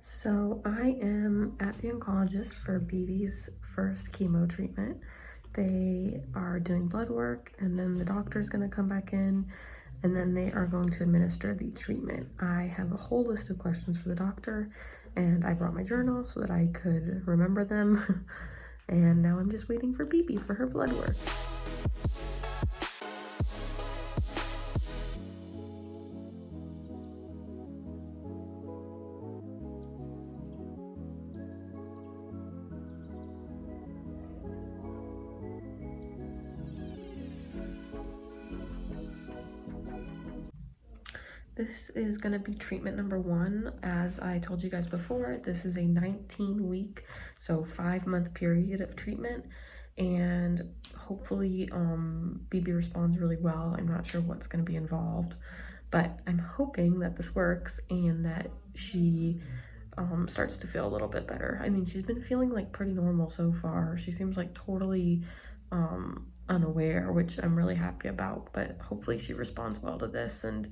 So I am at the oncologist for BB's first chemo treatment. They are doing blood work, and then the doctor's gonna come back in, and then they are going to administer the treatment. I have a whole list of questions for the doctor, and I brought my journal so that I could remember them. And now I'm just waiting for BB for her blood work. This is going to be treatment number 1. As I told you guys before, this is a 19-week, so 5-month period of treatment, and hopefully BB responds really well. I'm not sure what's going to be involved, but I'm hoping that this works and that she starts to feel a little bit better. I mean, she's been feeling like pretty normal so far. She seems like totally unaware, which I'm really happy about, but hopefully she responds well to this and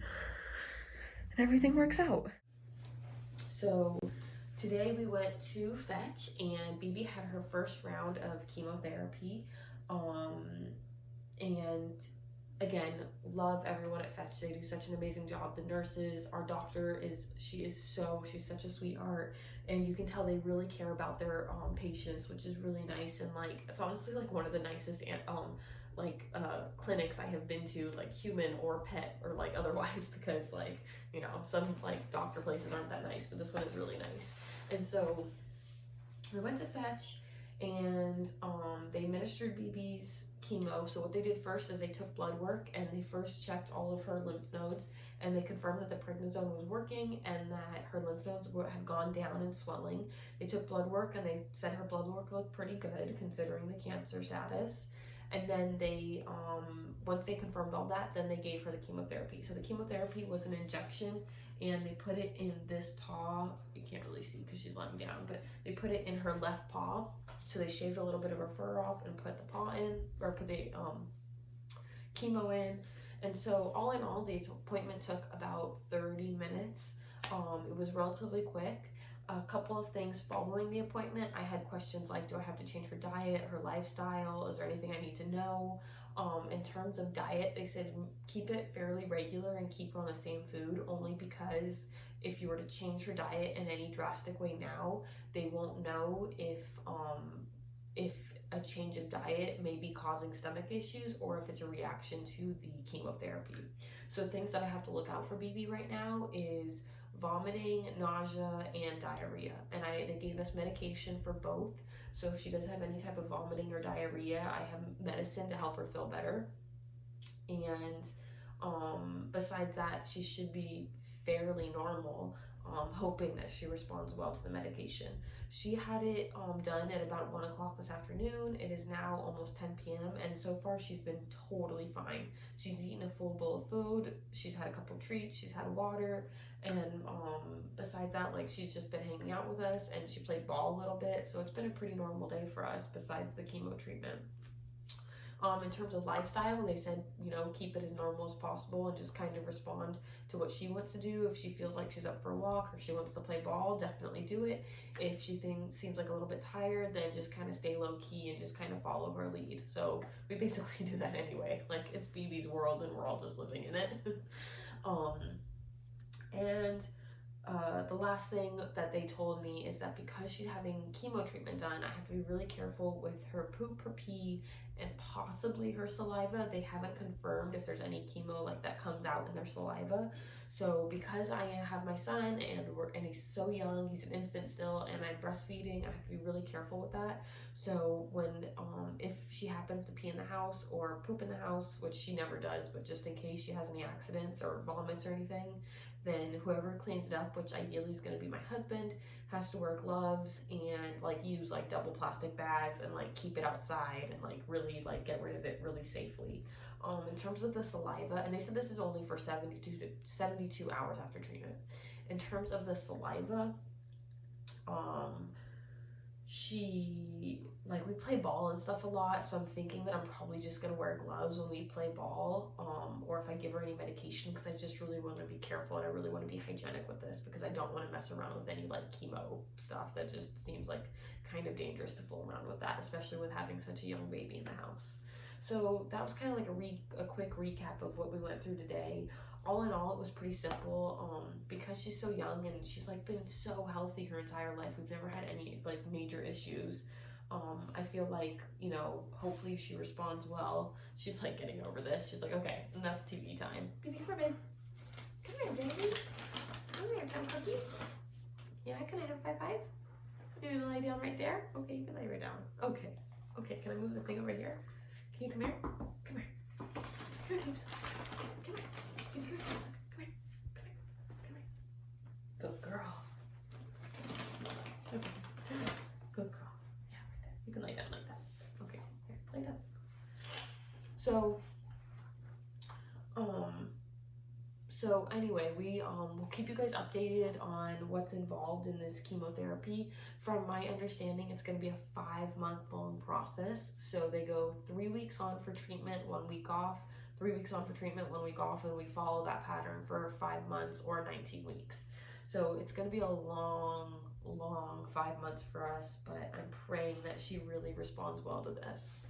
everything works out. So today we went to Fetch, and BB had her first round of chemotherapy. And again, love everyone at Fetch. They do such an amazing job. The nurses, our doctor she's such a sweetheart, and you can tell they really care about their patients, which is really nice. And like, it's honestly like one of the nicest clinics I have been to, like human or pet or like otherwise, because like, you know, some like doctor places aren't that nice, but this one is really nice. And so we went to Fetch, and they administered BB's chemo. So what they did first is they took blood work, and they first checked all of her lymph nodes, and they confirmed that the prednisone was working and that her lymph nodes had gone down in swelling. They took blood work, and they said her blood work looked pretty good considering the cancer status. And then they, once they confirmed all that, then they gave her the chemotherapy. So the chemotherapy was an injection, and they put it in this paw. You can't really see because she's lying down, but they put it in her left paw. So they shaved a little bit of her fur off and put the paw in, or put the chemo in. And so all in all, the appointment took about 30 minutes. It was relatively quick. A couple of things following the appointment. I had questions like, do I have to change her diet, her lifestyle? Is there anything I need to know? In terms of diet, they said keep it fairly regular and keep her on the same food, only because if you were to change her diet in any drastic way now, they won't know if a change of diet may be causing stomach issues or if it's a reaction to the chemotherapy. So things that I have to look out for BB right now is vomiting, nausea, and diarrhea. And they gave us medication for both. So if she does have any type of vomiting or diarrhea, I have medicine to help her feel better. And besides that, she should be fairly normal. Hoping that she responds well to the medication. She had it done at about 1 o'clock this afternoon. It is now almost 10 p.m. and so far she's been totally fine. She's eaten a full bowl of food. She's had a couple treats. She's had water. And besides that, like, she's just been hanging out with us, and she played ball a little bit. So it's been a pretty normal day for us besides the chemo treatment. In terms of lifestyle, they said, you know, keep it as normal as possible and just kind of respond to what she wants to do. If she feels like she's up for a walk or she wants to play ball, definitely do it. If she seems like a little bit tired, then just kind of stay low key and just kind of follow her lead. So we basically do that anyway. Like, it's BB's world and we're all just living in it. And the last thing that they told me is that because she's having chemo treatment done, I have to be really careful with her poop, her pee, and possibly her saliva. They haven't confirmed if there's any chemo like that comes out in their saliva. So because I have my son and he's so young, he's an infant still, and I'm breastfeeding, I have to be really careful with that. So when if she happens to pee in the house or poop in the house, which she never does, but just in case she has any accidents or vomits or anything, then whoever cleans it up, which ideally is going to be my husband, has to wear gloves and like use like double plastic bags and like keep it outside and like really like get rid of it really safely. In terms of the saliva, and they said this is only for 72 hours after treatment. In terms of the saliva, we play ball and stuff a lot, so I'm thinking that I'm probably just gonna wear gloves when we play ball, or if I give her any medication, because I just really want to be careful and I really want to be hygienic with this, because I don't want to mess around with any like chemo stuff. That just seems like kind of dangerous to fool around with that, especially with having such a young baby in the house. So that was kind of like a quick recap of what we went through today. All in all, it was pretty simple. Because she's so young and she's like been so healthy her entire life, we've never had any like major issues. I feel like, you know, hopefully she responds well. She's like getting over this. She's like, okay, enough TV time. Baby, come here, babe. Come here, baby. Come here, come cookie. Yeah, can I have a 5-5? You gonna lay down right there? Okay, you can lay right down. Okay. Okay, can I move the thing over here? Can you come here? Come here. Come here, James. Come here. Come here. Come here. Come here. Good girl. Okay. Good girl. Yeah, right there. You can lay down like that. Okay. Here, lay down. So anyway, we'll keep you guys updated on what's involved in this chemotherapy. From my understanding, it's going to be a 5-month-long process. So they go 3 weeks on for treatment, 1 week off, 3 weeks on for treatment, 1 week off, and we follow that pattern for 5 months or 19 weeks. So it's going to be a long 5 months for us, but I'm praying that she really responds well to this.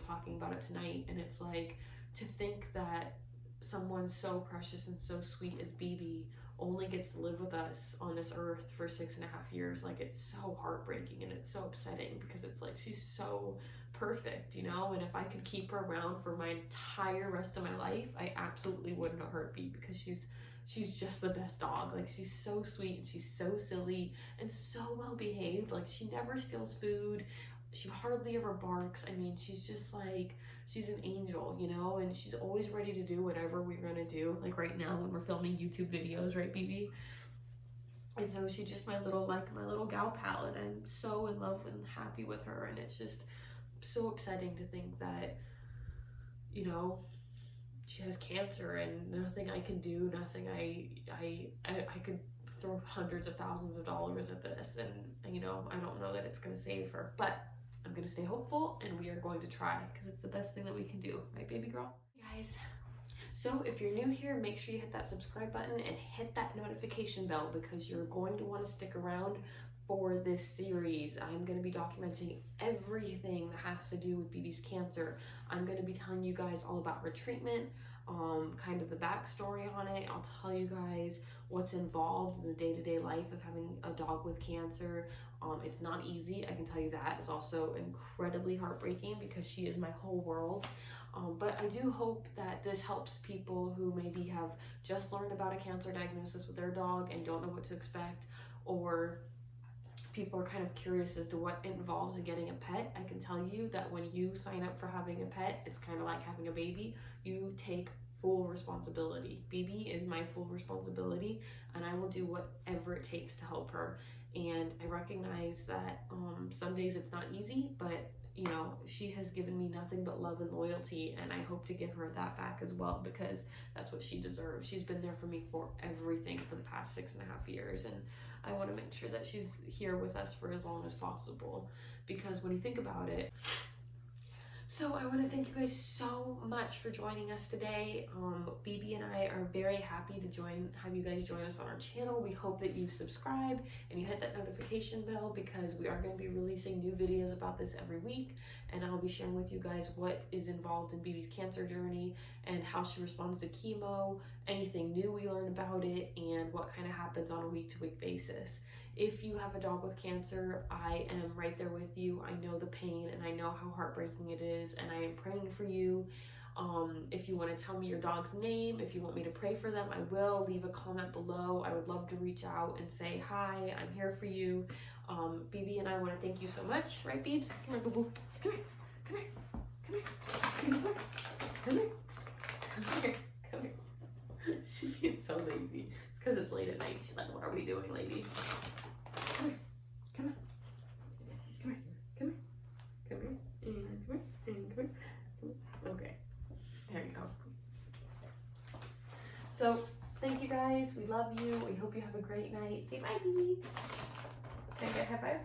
Talking about it tonight, and it's like, to think that someone so precious and so sweet as BB only gets to live with us on this earth for 6.5 years. Like, it's so heartbreaking and it's so upsetting, because it's like she's so perfect, you know, and if I could keep her around for my entire rest of my life, I absolutely wouldn't hurt BB, because she's just the best dog. Like, she's so sweet and she's so silly and so well behaved. Like, she never steals food. She hardly ever barks. I mean, she's just like, she's an angel, you know, and she's always ready to do whatever we're gonna do. Like right now when we're filming YouTube videos, right, BB? And so she's just my little gal pal, and I'm so in love and happy with her. And it's just so upsetting to think that, you know, she has cancer and nothing I can do, nothing I could throw hundreds of thousands of dollars at this, and you know, I don't know that it's gonna save her, but I'm going to stay hopeful, and we are going to try, because it's the best thing that we can do, right, baby girl? Guys, so if you're new here, make sure you hit that subscribe button and hit that notification bell, because you're going to want to stick around for this series. I'm going to be documenting everything that has to do with BB's cancer. I'm going to be telling you guys all about her treatment, kind of the backstory on it. I'll tell you guys what's involved in the day-to-day life of having a dog with cancer. It's not easy, I can tell you that. It's also incredibly heartbreaking, because she is my whole world. But I do hope that this helps people who maybe have just learned about a cancer diagnosis with their dog and don't know what to expect, or people are kind of curious as to what it involves in getting a pet. I can tell you that when you sign up for having a pet, it's kind of like having a baby. You take full responsibility. BB is my full responsibility, and I will do whatever it takes to help her. And I recognize that some days it's not easy, but you know, she has given me nothing but love and loyalty, and I hope to give her that back as well, because that's what she deserves. She's been there for me for everything for the past 6.5 years, and I want to make sure that she's here with us for as long as possible, because when you think about it. So I want to thank you guys so much for joining us today. BB and I are very happy to have you guys join us on our channel. We hope that you subscribe and you hit that notification bell, because we are going to be releasing new videos about this every week, and I'll be sharing with you guys what is involved in BB's cancer journey and how she responds to chemo, anything new we learn about it, and what kind of happens on a week-to-week basis. If you have a dog with cancer, I am right there with you. I know the pain and I know how heartbreaking it is, and I am praying for you. If you want to tell me your dog's name, if you want me to pray for them, I will. Leave a comment below. I would love to reach out and say, hi, I'm here for you. BB and I want to thank you so much. Right, Beebs? Come here, boo-boo. Come here. Come here. Come here. Come here. Come here. Come here. Come here. She's being so lazy. It's because it's late at night. She's like, what are we doing, lady? Come here. Come on. Come here. Come here. Come here. And come here. And come here. Okay. There you go. So, thank you guys. We love you. We hope you have a great night. Say bye, baby. Can I get a high five?